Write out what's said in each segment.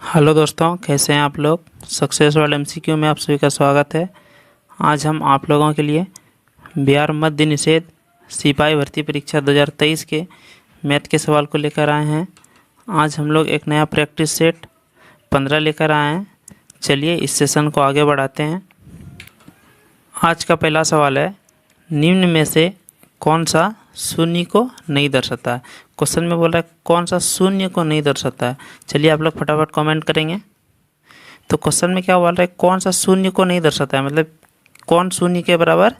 Hello दोस्तों, कैसे हैं आप लोग। सक्सेस वर्ल्ड एमसीक्यू में आप सभी का स्वागत है। आज हम आप लोगों के लिए बिहार मद्य निषेध सिपाही भर्ती परीक्षा 2023 के मैथ के सवाल को लेकर आए हैं। आज हम लोग एक नया प्रैक्टिस सेट 15 लेकर आए हैं। चलिए इस सेशन को आगे बढ़ाते हैं। आज का पहला सवाल है, निम्न में से कौन सा शून्य को नहीं दर्शाता है। क्वेश्चन में बोल रहा है कौन सा शून्य को नहीं दर्शाता है। चलिए आप लोग फटाफट कमेंट करेंगे। तो क्वेश्चन में क्या बोल रहा है, कौन सा शून्य को नहीं दर्शाता है, मतलब कौन शून्य के बराबर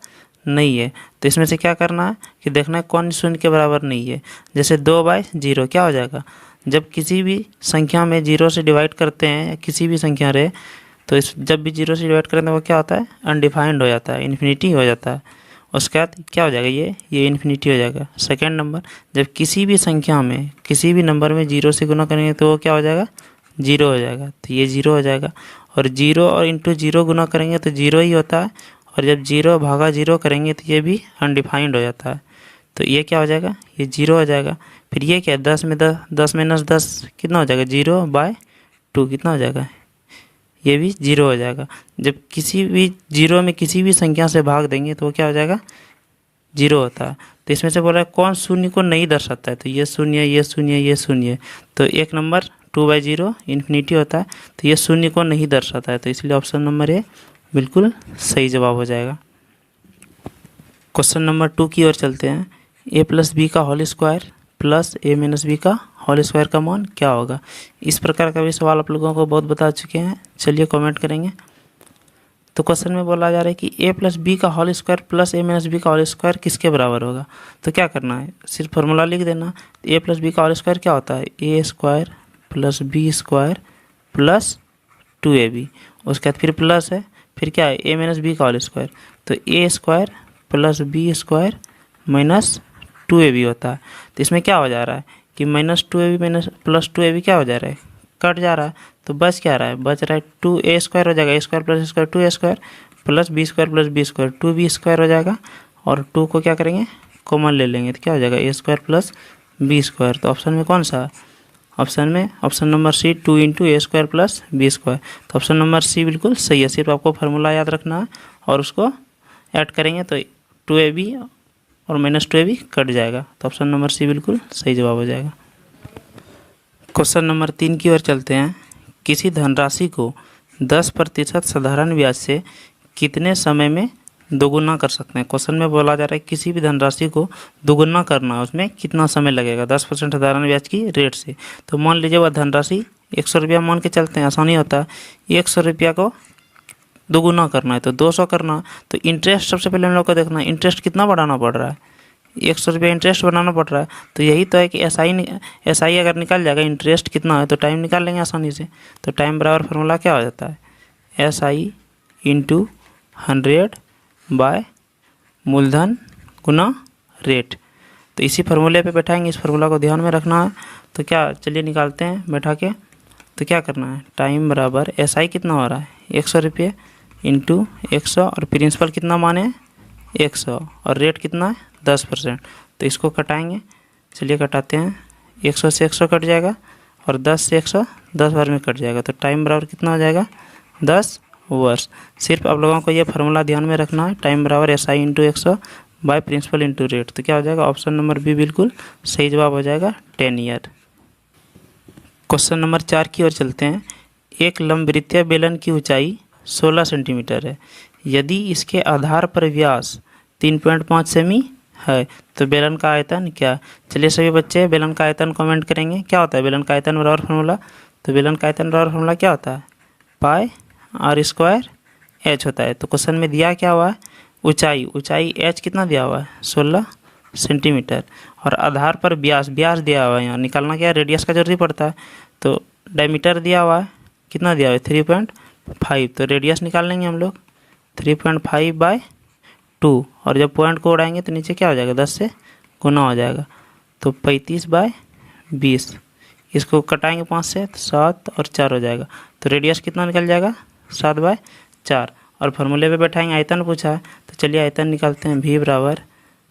नहीं है। तो इसमें से क्या करना है कि देखना है कौन शून्य के बराबर नहीं है। जैसे 2/0 क्या हो जाएगा, जब किसी भी संख्या में 0 से डिवाइड करते हैं या किसी भी संख्या रहे तो जब भी 0 से डिवाइड करें तो वो क्या होता है, अनडिफाइंड हो जाता है, इन्फिनिटी हो जाता है। उसके बाद क्या हो जाएगा, ये इन्फिनिटी हो जाएगा। सेकेंड नंबर, जब किसी भी संख्या में किसी भी नंबर में 0 से गुना करेंगे तो वो क्या हो जाएगा, 0 हो जाएगा। तो ये 0 हो जाएगा। और 0 और इंटू 0 गुना करेंगे तो 0 ही होता है। और जब 0 भागा 0 करेंगे तो ये भी अनडिफाइंड हो जाता है। तो ये क्या हो जाएगा, ये 0 हो जाएगा। फिर ये क्या है, 10 में 10 माइनस 10 कितना हो जाएगा, 0/2 कितना हो जाएगा, ये भी 0 हो जाएगा। जब किसी भी 0 में किसी भी संख्या से भाग देंगे तो वो क्या हो जाएगा, 0 होता है। तो इसमें से बोल रहा है कौन शून्य को नहीं दर्शाता है। तो ये शून्य, ये शून्य, ये शून्य। तो एक नंबर 2/0 इन्फिनिटी होता है, तो ये शून्य को नहीं दर्शाता है। तो इसलिए ऑप्शन नंबर ए बिल्कुल सही जवाब हो जाएगा। क्वेश्चन नंबर 2 की ओर चलते हैं। a+b का होल स्क्वायर प्लस a-b का होल स्क्वायर का मान क्या होगा। इस प्रकार का भी सवाल आप लोगों को बहुत बता चुके हैं। चलिए कमेंट करेंगे। तो क्वेश्चन में बोला जा रहा है कि a+b का होल स्क्वायर प्लस a-b का होल स्क्वायर किसके बराबर होगा। तो क्या करना है, सिर्फ फार्मूला लिख देना। a+b का होल स्क्वायर क्या होता है, a² + b² + 2ab। उसके बाद फिर प्लस है, फिर क्या है, a-b का होल स्क्वायर। तो a² + b² - 2ab होता है। तो इसमें क्या हो जा रहा है कि -2ab + 2ab क्या हो जा रहा है, कट जा रहा है। तो बच क्या रहा है, बच रहा है 2a² हो जाएगा, a² + a² 2a² + b² + b² 2b² हो जाएगा। और 2 को क्या करेंगे, कॉमन ले लेंगे तो क्या हो जाएगा, a² + b²। तो ऑप्शन में कौन सा, option number C 2 × a² + b²। तो ऑप्शन नंबर सी बिल्कुल सही है। सिर्फ आपको फार्मूला याद रखना है और उसको ऐड करेंगे तो 2ab और -2ab कट जाएगा। तो ऑप्शन नंबर सी बिल्कुल सही जवाब हो जाएगा। क्वेश्चन नंबर 3 की ओर चलते हैं। किसी धनराशि को 10% साधारण ब्याज से कितने समय में दोगुना कर सकते हैं। क्वेश्चन में बोला जा रहा है किसी भी धनराशि को दोगुना करना है, उसमें कितना समय लगेगा 10% साधारण ब्याज की रेट से। तो मान लीजिए वह धनराशि 100 रुपया मान के चलते हैं, आसानी होता है। 100 रुपया को दोगुना करना है तो 200 करना है। तो इंटरेस्ट सबसे पहले हम लोग को देखना है, इंटरेस्ट कितना बढ़ाना पड़ रहा है, 100 रुपया इंटरेस्ट बनाना पड़ रहा है। तो यही तो है कि एसआई अगर निकल जाएगा इंटरेस्ट कितना है तो टाइम निकाल लेंगे आसानी से। तो टाइम बराबर फार्मूला क्या हो जाता है, SI × 100 मूलधन गुना रेट। तो इसी फार्मूले पे बैठाएंगे, इस फार्मूला को ध्यान में रखना है। तो क्या, चलिए निकालते हैं बैठा के। तो क्या करना है, टाइम बराबर SI कितना हो रहा है 100 रुपये × 100 और प्रिंसिपल कितना माने 100 और रेट कितना है 10%। तो इसको कटाएंगे, चलिए कटाते हैं। 100 से 100 कट जाएगा और 10 से 100 10 बार में कट जाएगा। तो टाइम बराबर कितना हो जाएगा 10 वर्ष। सिर्फ आप लोगों को ये फार्मूला ध्यान में रखना है, टाइम बराबर SI × 100 बाय प्रिंसिपल × रेट। तो क्या हो जाएगा, ऑप्शन नंबर बी बिल्कुल सही जवाब हो जाएगा, 10 ईयर। क्वेश्चन नंबर 4 की ओर चलते हैं। एक लंबवृत्तीय बेलन की ऊंचाई 16 सेंटीमीटर है। यदि इसके आधार पर व्यास 3.5 सेमी है तो बेलन का आयतन क्या। चलिए सभी बच्चे बेलन का आयतन कमेंट करेंगे। क्या होता है बेलन का आयतन बराबर फार्मूला, तो बेलन का आयतन बराबर फार्मूला क्या होता है, πr² h होता है। तो क्वेश्चन में दिया क्या हुआ है, ऊंचाई h कितना दिया हुआ है 16 सेंटीमीटर और आधार पर व्यास दिया हुआ है। यहाँ निकालना क्या है, रेडियस का जरूरी पड़ता है। तो डायमीटर दिया हुआ है, कितना दिया हुआ है 3.5। तो रेडियस निकाल लेंगे हम लोग 3.5/2 और जब पॉइंट को उड़ाएंगे तो नीचे क्या हो जाएगा 10 से गुना हो जाएगा। तो 35/20। इसको कटाएंगे 5 से तो 7 और 4 हो जाएगा। तो रेडियस कितना निकल जाएगा 7/4 और फार्मूले पे बैठाएंगे, आयतन पूछा है तो चलिए आयतन निकालते हैं। v बराबर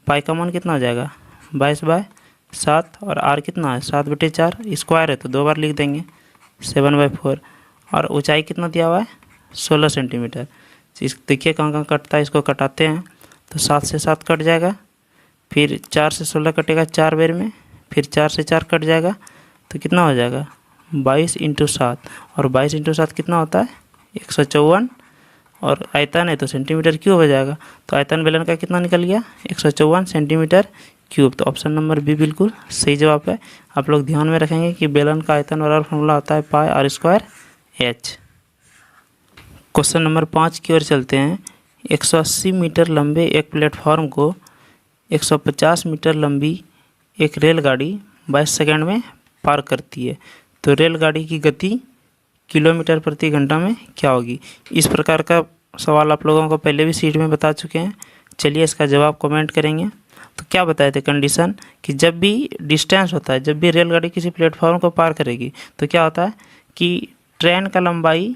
पाई का मान कितना हो जाएगा 22/7 और r कितना है 7/4। स्क्वायर है तो 2 बार लिख देंगे 7/4 और ऊंचाई कितना दिया हुआ है 16 सेंटीमीटर। देखिए कहाँ कहाँ कटता है, इसको कटाते हैं तो 7 से 7 कट जाएगा, फिर 4 से 16 कटेगा 4 बेर में, फिर 4 से 4 कट जाएगा तो कितना हो जाएगा 22 × 7 और 22 × 7 कितना होता है 154 और आयतन है तो सेंटीमीटर क्यूब हो जाएगा। तो आयतन बेलन का कितना निकल गया 154 सेंटीमीटर क्यूब। तो ऑप्शन नंबर बी बिल्कुल सही जवाब है। आप लोग ध्यान में रखेंगे कि बेलन का आयतन बराबर फॉर्मूला होता है πr²h। क्वेश्चन नंबर 5 की ओर चलते हैं। 180 मीटर लंबे एक प्लेटफॉर्म को 150 मीटर लंबी एक रेलगाड़ी 22 सेकंड में पार करती है, तो रेलगाड़ी की गति किलोमीटर प्रति घंटा में क्या होगी। इस प्रकार का सवाल आप लोगों को पहले भी सीट में बता चुके हैं। चलिए इसका जवाब कमेंट करेंगे। तो क्या बताए थे कंडीशन कि जब भी डिस्टेंस होता है, जब भी रेलगाड़ी किसी प्लेटफॉर्म को पार करेगी तो क्या होता है कि ट्रेन का लंबाई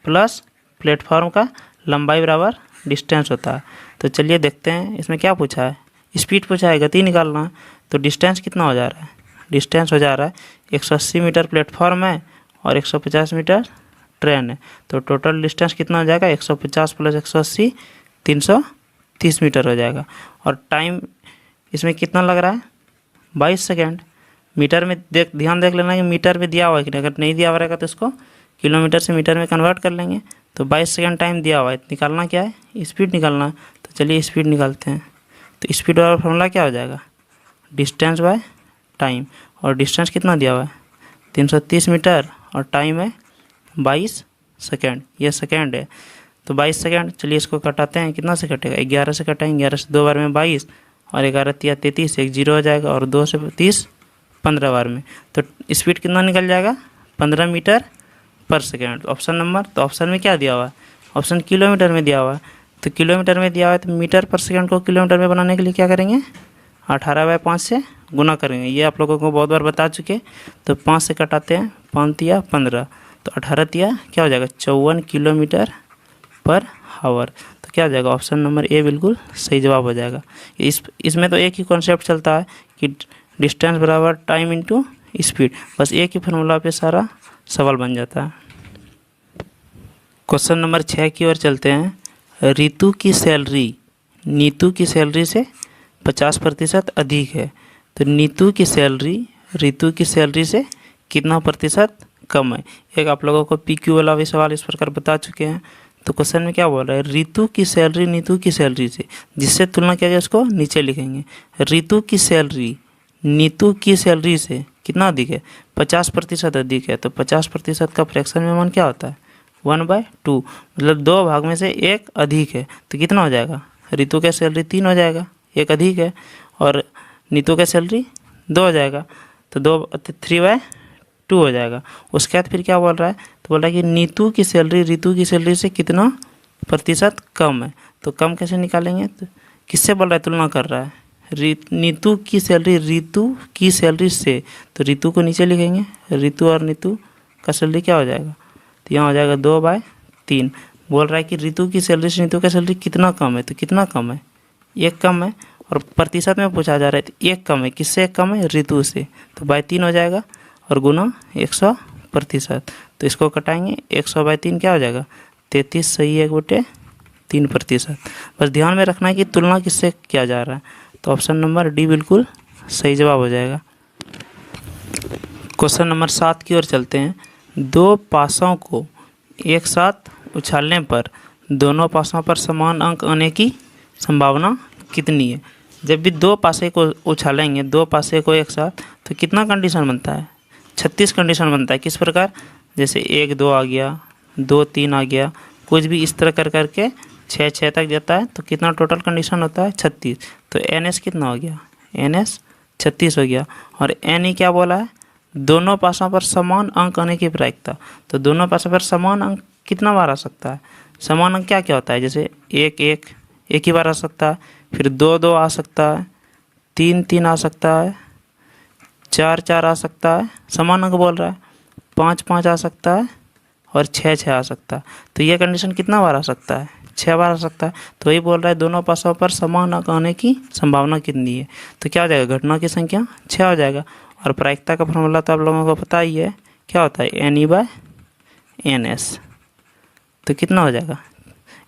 प्लस प्लेटफॉर्म का लंबाई बराबर डिस्टेंस होता है। तो चलिए देखते हैं इसमें क्या पूछा है, स्पीड पूछा है, गति निकालना है। तो डिस्टेंस कितना हो जा रहा है, डिस्टेंस हो जा रहा है 180 मीटर प्लेटफॉर्म है और 150 मीटर ट्रेन है, तो टोटल डिस्टेंस कितना हो जाएगा 150 + 180 330 मीटर हो जाएगा। और टाइम इसमें कितना लग रहा है 22 सेकेंड। मीटर में ध्यान देख लेना कि मीटर में दिया हुआ है कि अगर नहीं दिया हुआ रहेगा तो इसको किलोमीटर से मीटर में कन्वर्ट कर लेंगे। तो 22 सेकेंड टाइम दिया हुआ है, निकालना क्या है स्पीड निकालना है। तो चलिए स्पीड निकालते हैं। तो स्पीड वाला फॉर्मूला क्या हो जाएगा डिस्टेंस बाय टाइम, और डिस्टेंस कितना दिया हुआ है 330 मीटर और टाइम है 22 सेकेंड, ये सेकेंड है। तो 22 सेकेंड, चलिए इसको कटाते हैं, कितना से कटेगा 11 से कटाएंगे, 11 से 2 बार में 22 और 11 × 33 एक 0 हो जाएगा और 2 से 30 15 बार में। तो स्पीड कितना निकल जाएगा 15 मीटर पर सेकेंड। ऑप्शन नंबर, तो ऑप्शन में क्या दिया हुआ है, ऑप्शन किलोमीटर में दिया हुआ है। तो किलोमीटर में दिया हुआ है तो मीटर पर सेकेंड को किलोमीटर में बनाने के लिए क्या करेंगे 18/5 से गुना करेंगे। ये आप लोगों को बहुत बार बता चुके। तो 5 से कटाते हैं, 5 × 15 तो 18 × क्या हो जाएगा 54 किलोमीटर पर आवर। तो क्या हो जाएगा ऑप्शन नंबर ए बिल्कुल सही जवाब हो जाएगा। इसमें तो एक ही कॉन्सेप्ट चलता है कि डिस्टेंस बराबर टाइम इंटू स्पीड, बस एक ही फार्मूला पे सारा सवाल बन जाता है। क्वेश्चन नंबर 6 की ओर चलते हैं। रितु की सैलरी नीतू की सैलरी से 50% अधिक है, तो नीतू की सैलरी रितु की सैलरी से कितना प्रतिशत कम है। एक आप लोगों को PQ वाला भी सवाल इस प्रकार बता चुके हैं। तो क्वेश्चन में क्या बोल रहा है रितु की सैलरी नीतू की सैलरी से, जिससे तुलना किया जाए उसको नीचे लिखेंगे। रितु की सैलरी नीतू की सैलरी से कितना अधिक है 50% अधिक है, तो 50% का फ्रैक्शन में मान क्या होता है 1/2, मतलब 2 भाग में से 1 अधिक है। तो कितना हो जाएगा रितु का सैलरी 3 हो जाएगा, 1 अधिक है, और नीतू का सैलरी 2 हो जाएगा, तो 3/2 हो जाएगा। उसके बाद फिर क्या बोल रहा है, तो बोल रहा है कि नीतू की सैलरी रितु की सैलरी से कितना प्रतिशत कम है। तो कम कैसे निकालेंगे, तो किससे बोल रहा है तुलना कर रहा है नीतू की सैलरी रितु की सैलरी से, तो रितु को नीचे लिखेंगे, रितु और नीतू का सैलरी क्या हो जाएगा, तो यहाँ हो जाएगा 2/3। बोल रहा है कि रितु की सैलरी से नीतू का सैलरी कितना कम है, तो कितना कम है 1 कम है, और प्रतिशत में पूछा जा रहा है तो 1 कम है, किससे 1 कम है रितु से, तो 3 हो जाएगा और गुना 100%। तो इसको कटाएंगे 100/3 क्या हो जाएगा 33 सही 1/3%। बस ध्यान में रखना है कि तुलना किससे किया जा रहा है। तो ऑप्शन नंबर डी बिल्कुल सही जवाब हो जाएगा। क्वेश्चन नंबर 7 की ओर चलते हैं। 2 पासों को एक साथ उछालने पर दोनों पासों पर समान अंक आने की संभावना कितनी है। जब भी 2 पासे को उछालेंगे 2 पासे को एक साथ, तो कितना कंडीशन बनता है 36 कंडीशन बनता है। किस प्रकार, जैसे 1 2 आ गया, 2 3 आ गया, कुछ भी इस तरह कर करके 6 तक जाता है, तो कितना टोटल कंडीशन होता है 36। तो NS कितना हो गया NS 36 हो गया। और NE क्या बोला है दोनों पासों पर समान अंक आने की प्रायिकता। तो दोनों पासों पर समान अंक कितना बार आ सकता है, समान अंक क्या क्या होता है, जैसे 1 1 एक ही बार आ सकता है, फिर 2 2 आ सकता है, 3 3 आ सकता है, 4 4 आ सकता है, समान अंक बोल रहा है, 5 5 आ सकता है, और 6 6 आ सकता है। तो ये कंडीशन कितना बार आ सकता है 6 बार आ सकता है। तो वही बोल रहा है दोनों पासों पर समान अंक आने की संभावना कितनी है। तो क्या हो जाएगा घटना की संख्या 6 हो जाएगा। और प्रायिकता का फॉर्मूला तो आप लोगों को पता ही है क्या होता है NE/NS। तो कितना हो जाएगा,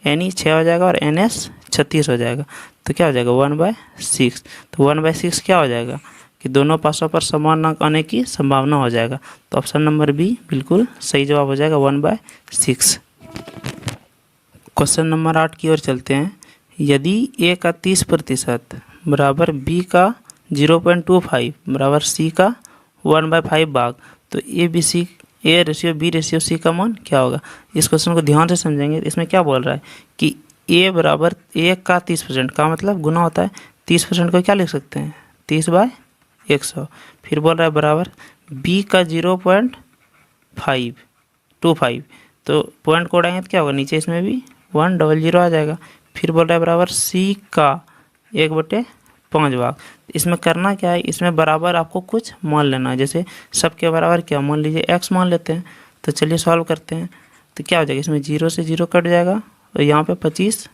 NE 6 हो जाएगा और NS 36 हो जाएगा। तो क्या हो जाएगा 1/6। तो 1/6 क्या हो जाएगा कि दोनों पासों पर समान अंक आने की संभावना हो जाएगा। तो ऑप्शन नंबर बी बिल्कुल सही जवाब हो जाएगा 1/6। क्वेश्चन नंबर 8 की ओर चलते हैं। यदि A का 30% बराबर B का 0.25 बराबर C का 1/5 भाग, तो A/B/C का मान क्या होगा। इस क्वेश्चन को ध्यान से समझेंगे। इसमें क्या बोल रहा है कि A बराबर A का 30% का मतलब गुना होता है 30% को क्या लिख सकते हैं 30/100। फिर बोल रहा है बराबर B का 0.525, तो पॉइंट को उड़ाएंगे तो क्या होगा नीचे इसमें भी 100 आ जाएगा। फिर बोल रहा है बराबर C का 1/5 भाग। इसमें करना क्या है, इसमें बराबर आपको कुछ मान लेना है। जैसे सबके बराबर क्या मान लीजिए x मान लेते हैं। तो चलिए सॉल्व करते हैं। तो क्या हो जाएगा, इसमें 0 से 0 कट जाएगा और यहाँ पे 25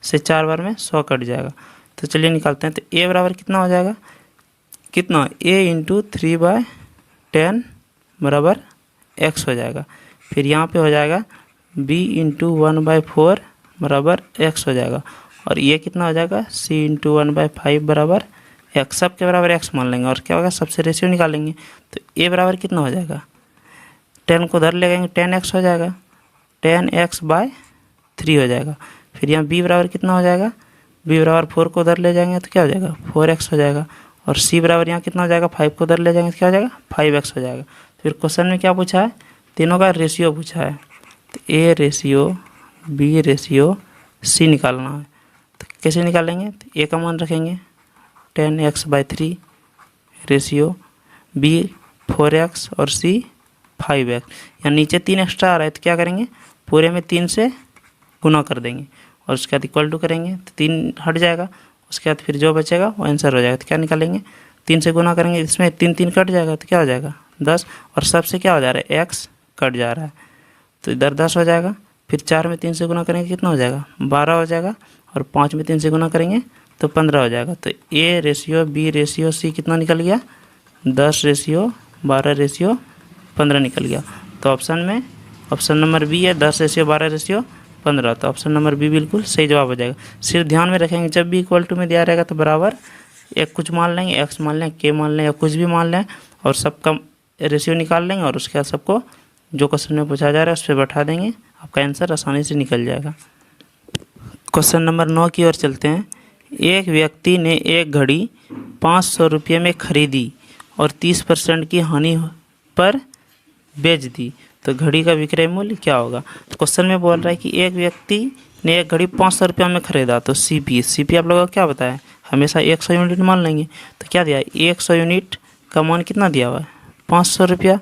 से 4 बार में 100 कट जाएगा। तो चलिए निकालते हैं। तो a बराबर कितना हो जाएगा, कितना a × 3/10 बराबर x हो जाएगा। फिर यहाँ पे हो जाएगा b × 1/4 बराबर x हो जाएगा। और ये कितना हो जाएगा c × 1/5 बराबर x। सब के बराबर x मान लेंगे और क्या होगा सबसे रेशियो निकालेंगे। तो a बराबर कितना हो जाएगा, 10 को उधर ले जाएंगे 10x हो जाएगा, 10x/3 हो जाएगा। फिर यहाँ b बराबर कितना हो जाएगा, b बराबर 4 को उधर ले जाएंगे तो क्या हो जाएगा 4x हो जाएगा। और c बराबर यहाँ कितना हो जाएगा 5 को उधर ले जाएंगे तो क्या हो जाएगा 5x हो जाएगा। फिर क्वेश्चन में क्या पूछा है, तीनों का रेशियो पूछा है। तो A/B/C निकालना है। तो कैसे निकालेंगे, तो a का मान रखेंगे 10x/3 रेशियो b 4x और c 5x। यहाँ नीचे 3 एक्स्ट्रा आ रहा है तो क्या करेंगे पूरे में 3 से गुना कर देंगे और उसके बाद इक्वल टू करेंगे तो 3 हट जाएगा। उसके बाद फिर जो बचेगा वो आंसर हो जाएगा। तो क्या निकालेंगे 3 से गुना करेंगे, इसमें 3 कट जाएगा तो क्या हो जाएगा 10 और सबसे क्या हो जा रहा है x कट जा रहा है तो इधर 10 हो जाएगा। फिर 4 में 3 से गुना करेंगे कितना हो जाएगा 12 हो जाएगा और 5 में 3 से गुना करेंगे तो 15 हो जाएगा। तो A/B/C कितना निकल गया 10/12/15 निकल गया। तो ऑप्शन नंबर बी है 10/12/15। तो ऑप्शन नंबर बी बिल्कुल सही जवाब हो जाएगा। सिर्फ ध्यान में रखेंगे जब भी इक्वल टू में दिया रहेगा तो बराबर एक कुछ मान लेंगे, x मान लें, k मान लें या कुछ भी मान लें और सबका रेशियो निकाल लेंगे और उसके बाद सबको जो क्वेश्चन में पूछा जा रहा है उस पर बैठा देंगे, आपका आंसर आसानी से निकल जाएगा। क्वेश्चन नंबर 9 की ओर चलते हैं। एक व्यक्ति ने एक घड़ी 500 रुपये में खरीदी और 30% की हानि पर बेच दी, तो घड़ी का विक्रय मूल्य क्या होगा। तो क्वेश्चन में बोल रहा है कि एक व्यक्ति ने एक घड़ी 500 रुपये में खरीदा, तो CP आप लोगों को क्या बताया, हमेशा 100 यूनिट मान लेंगे। तो क्या दिया है 100 यूनिट का मान कितना दिया हुआ है 500 रुपया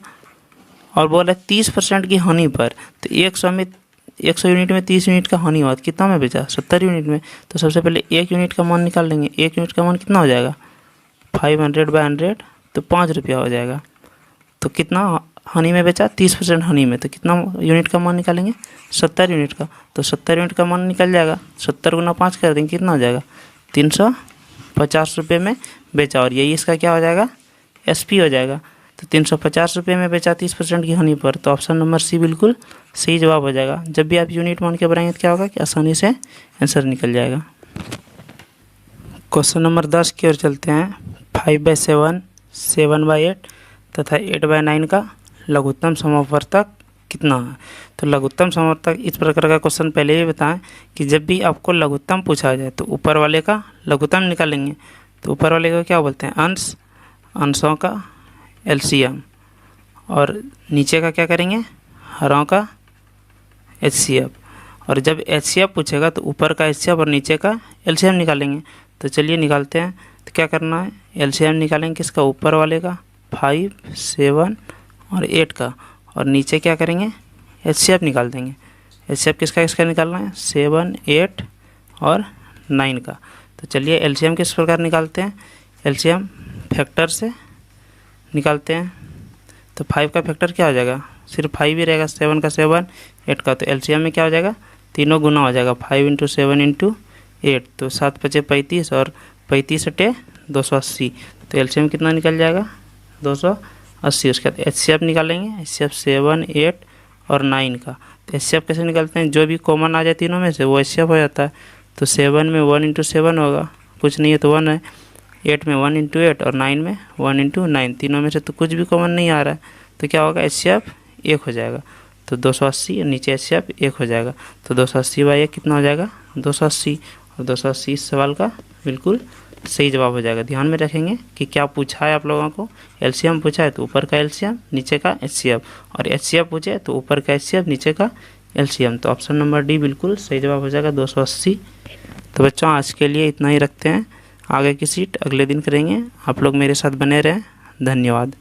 और बोल रहा है 30% की हानि पर। तो 100 यूनिट में 30 यूनिट का हानि हुआ तो कितना में बेचा 70 यूनिट में। तो सबसे पहले 1 यूनिट का मान निकाल लेंगे। 1 यूनिट का मान कितना हो जाएगा 500/100 तो 5 रुपया हो जाएगा। तो कितना हानि में बेचा 30% हानि में, तो कितना यूनिट का मान निकालेंगे 70 यूनिट का। तो 70 यूनिट का मान निकल जाएगा, 70 × 5 कर देंगे कितना हो जाएगा 350 रुपये में बेचा और यही इसका क्या हो जाएगा SP हो जाएगा। तो 350 रुपये में बेचा 30% की हानि पर। तो ऑप्शन नंबर सी बिल्कुल सही जवाब हो जाएगा। जब भी आप यूनिट मान के बनाएंगे तो क्या होगा कि आसानी से आंसर निकल जाएगा। क्वेश्चन नंबर 10 की ओर चलते हैं। 5/7, 7/8 तथा 8/9 का लघुत्तम समावर्तक कितना है। तो लघुत्तम समावर्तक इस प्रकार का क्वेश्चन पहले ही बताएं कि जब भी आपको लघुत्तम पूछा जाए तो ऊपर वाले का लघुत्तम निकालेंगे। तो ऊपर वाले को क्या बोलते हैं अंश, अंशों का LCM और नीचे का क्या करेंगे हरों का HCF। और जब HCF पूछेगा तो ऊपर का HCF और नीचे का LCM निकालेंगे। तो चलिए निकालते हैं। तो क्या करना है LCM निकालेंगे किसका ऊपर वाले का 5, 7 और 8 का और नीचे क्या करेंगे HCF निकाल देंगे। HCF किसका निकालना है 7, 8 और 9 का। तो चलिए LCM किस प्रकार निकालते हैं, LCM फैक्टर से निकालते हैं। तो 5 का फैक्टर क्या हो जाएगा सिर्फ 5 ही रहेगा, 7 का 7, 8 का। तो LCM में क्या हो जाएगा तीनों गुना हो जाएगा 5 × 7 × 8। तो 7 × 5 = 35 और 35 × 8 = 280। तो LCM कितना निकल जाएगा 280 80। उसके बाद HCF निकालेंगे, HCF 7, 8 और 9 का। तो HCF कैसे निकालते हैं, जो भी कॉमन आ जाए तीनों में से वो HCF हो जाता है। तो 7 में 1 इंटू 7 होगा, कुछ नहीं है तो 1 है। 8 में 1 इंटू 8 और 9 में 1 इंटू 9, तीनों में से तो कुछ भी कॉमन नहीं आ रहा है, तो क्या होगा, HCF 1 हो जाएगा। तो 280 और नीचे HCF 1 हो जाएगा। तो 280/1 कितना हो जाएगा, 280। और 280 इस सवाल का बिल्कुल सही जवाब हो जाएगा। ध्यान में रखेंगे कि क्या पूछा है आप लोगों को, LCM पूछा है तो ऊपर का LCM नीचे का HCF, और HCF पूछे तो ऊपर का HCF नीचे का LCM। तो ऑप्शन नंबर डी बिल्कुल सही जवाब हो जाएगा, 280। तो बच्चों आज के लिए इतना ही रखते हैं, आगे की सीट अगले दिन करेंगे। आप लोग मेरे साथ बने रहें, धन्यवाद।